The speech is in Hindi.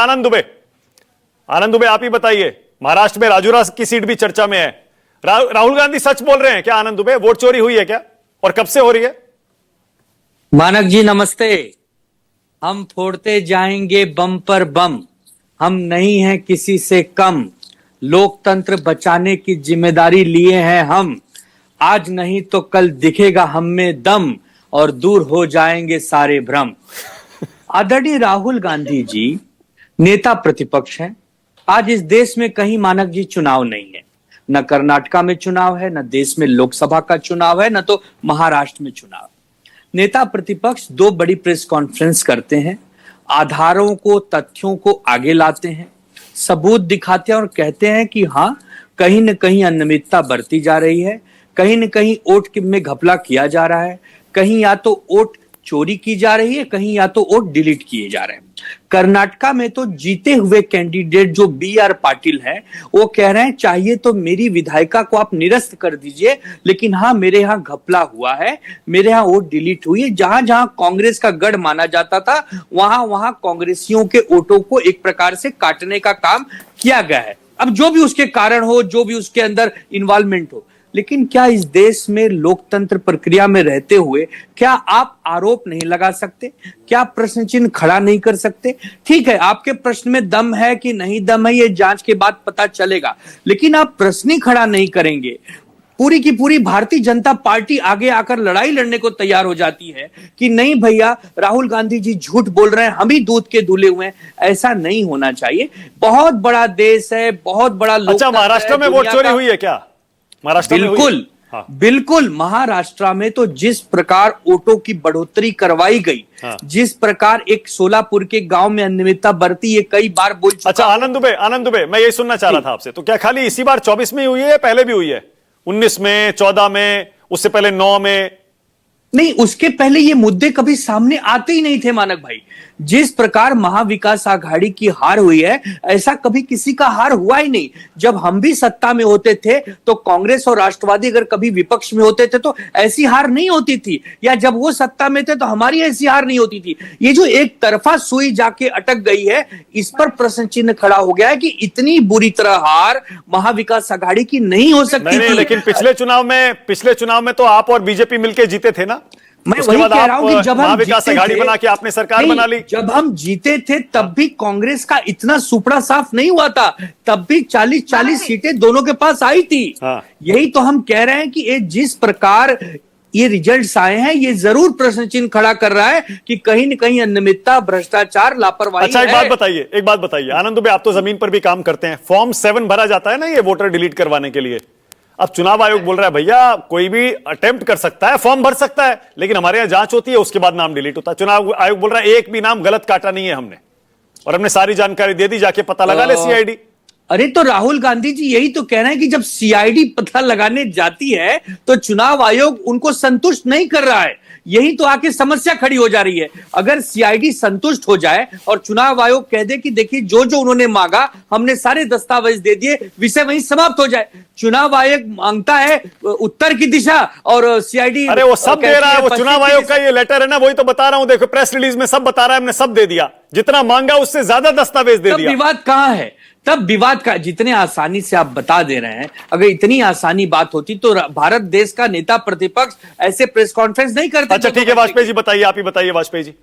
आनंद दुबे आप ही बताइए, महाराष्ट्र में राजूरा की सीट भी चर्चा में है। राहुल गांधी सच बोल रहे हैं क्या? आनंद दुबे, वोट चोरी हुई है क्या और कब से हो रही है? मानक जी नमस्ते। हम फोड़ते जाएंगे बम पर बम, हम नहीं हैं किसी से कम, लोकतंत्र बचाने की जिम्मेदारी लिए हैं हम, आज नहीं तो कल दिखेगा हम में दम और दूर हो जाएंगे सारे भ्रम। आदरणीय राहुल गांधी जी नेता प्रतिपक्ष हैं। आज इस देश में कहीं मानक जी चुनाव नहीं है, न कर्नाटका में चुनाव है, न देश में लोकसभा का चुनाव है, न तो महाराष्ट्र में चुनाव। नेता प्रतिपक्ष दो बड़ी प्रेस कॉन्फ्रेंस करते हैं, आधारों को तथ्यों को आगे लाते हैं, सबूत दिखाते हैं और कहते हैं कि हाँ कहीं न कहीं अनियमितता बरती जा रही है, कहीं न कहीं वोट में घपला किया जा रहा है, कहीं या तो वोट चोरी की जा रही है, कहीं या तो वोट डिलीट किए जा रहे हैं। कर्नाटका में तो जीते हुए कैंडिडेट जो BR पाटिल है वो कह रहे हैं चाहिए तो मेरी विधायिका को आप निरस्त कर दीजिए, लेकिन हाँ मेरे यहाँ घपला हुआ है, मेरे यहाँ वोट डिलीट हुई है। जहां जहां कांग्रेस का गढ़ माना जाता था वहां वहां कांग्रेसियों के वोटों को एक प्रकार से काटने का काम किया गया है। अब जो भी उसके कारण हो, जो भी उसके अंदर इन्वॉल्वमेंट हो, लेकिन क्या इस देश में लोकतंत्र प्रक्रिया में रहते हुए क्या आप आरोप नहीं लगा सकते? क्या प्रश्न चिन्ह खड़ा नहीं कर सकते? ठीक है, आपके प्रश्न में दम है कि नहीं दम है ये जांच के बाद पता चलेगा, लेकिन आप प्रश्न ही खड़ा नहीं करेंगे। पूरी की पूरी भारतीय जनता पार्टी आगे आकर लड़ाई लड़ने को तैयार हो जाती है कि नहीं भैया राहुल गांधी जी झूठ बोल रहे हैं, हम ही दूध के धुले हुए हैं। ऐसा नहीं होना चाहिए। बहुत बड़ा देश है, बहुत बड़ा लोकतंत्र है। महाराष्ट्र में वोट चोरी हुई है क्या? महाराष्ट्र बिल्कुल में हाँ। बिल्कुल महाराष्ट्र में तो जिस प्रकार वोटों की बढ़ोतरी करवाई गई, हाँ। जिस प्रकार एक सोलापुर के गांव में अनियमितता बरती, ये कई बार बोल चुका। अच्छा आनंद दुबे, मैं यही सुनना चाह रहा था आपसे, तो क्या खाली इसी बार 24 में हुई है, पहले भी हुई है? 19 में, 14 में, उससे पहले 9 में? नहीं, उसके पहले ये मुद्दे कभी सामने आते ही नहीं थे मानक भाई। जिस प्रकार महाविकास आघाड़ी की हार हुई है ऐसा कभी किसी का हार हुआ ही नहीं। जब हम भी सत्ता में होते थे तो कांग्रेस और राष्ट्रवादी अगर कभी विपक्ष में होते थे तो ऐसी हार नहीं होती थी, या जब वो सत्ता में थे तो हमारी ऐसी हार नहीं होती थी। ये जो एक तरफा सुई जाके अटक गई है, इस पर प्रश्न चिन्ह खड़ा हो गया है कि इतनी बुरी तरह हार महाविकास आघाड़ी की नहीं हो सकती थी। लेकिन पिछले चुनाव में तो आप और बीजेपी मिलकर जीते थे ना? मैं वही कह रहा हूं कि जब हम विकास आघाड़ी बना के आपने सरकार बना ली। जब हम जीते थे तब भी कांग्रेस का इतना सुपड़ा साफ नहीं हुआ था, तब भी 40-40 सीटें दोनों के पास आई थी। हाँ। यही तो हम कह रहे हैं कि ये जिस प्रकार ये रिजल्ट्स आए हैं ये जरूर प्रश्न चिन्ह खड़ा कर रहा है कि कहीं न कहीं अनियमितता, भ्रष्टाचार, लापरवाही। अच्छा एक बात बताइए आनंद दुबे, आप तो जमीन पर भी काम करते हैं, फॉर्म 7 भरा जाता है ना ये वोटर डिलीट करवाने के लिए। अब चुनाव आयोग बोल रहा है भैया कोई भी अटेम्प्ट कर सकता है, फॉर्म भर सकता है, लेकिन हमारे यहां जांच होती है उसके बाद नाम डिलीट होता है। चुनाव आयोग बोल रहा है एक भी नाम गलत काटा नहीं है हमने, और हमने सारी जानकारी दे दी, जाके पता लगा ले CID। अरे तो राहुल गांधी जी यही तो कह रहे हैं कि जब CID पता लगाने जाती है तो चुनाव आयोग उनको संतुष्ट नहीं कर रहा है। यही तो आके समस्या खड़ी हो जा रही है। अगर CID संतुष्ट हो जाए और चुनाव आयोग कह दे कि देखिए जो जो उन्होंने मांगा हमने सारे दस्तावेज दे दिए, विषय वहीं समाप्त हो जाए। चुनाव आयोग मांगता है उत्तर की दिशा और CID अरे वो सब दे रहा है, वो चुनाव आयोग का ये लेटर है ना, वही तो बता रहा हूं, देखो प्रेस रिलीज में सब बता रहा है, हमने सब दे दिया, जितना मांगा उससे ज्यादा दस्तावेज दे दिया। विवाद कहां है? तब विवाद का जितने आसानी से आप बता दे रहे हैं, अगर इतनी आसानी बात होती तो भारत देश का नेता प्रतिपक्ष ऐसे प्रेस कॉन्फ्रेंस नहीं करता। अच्छा ठीक है वाजपेयी जी बताइए, आप ही बताइए वाजपेयी जी।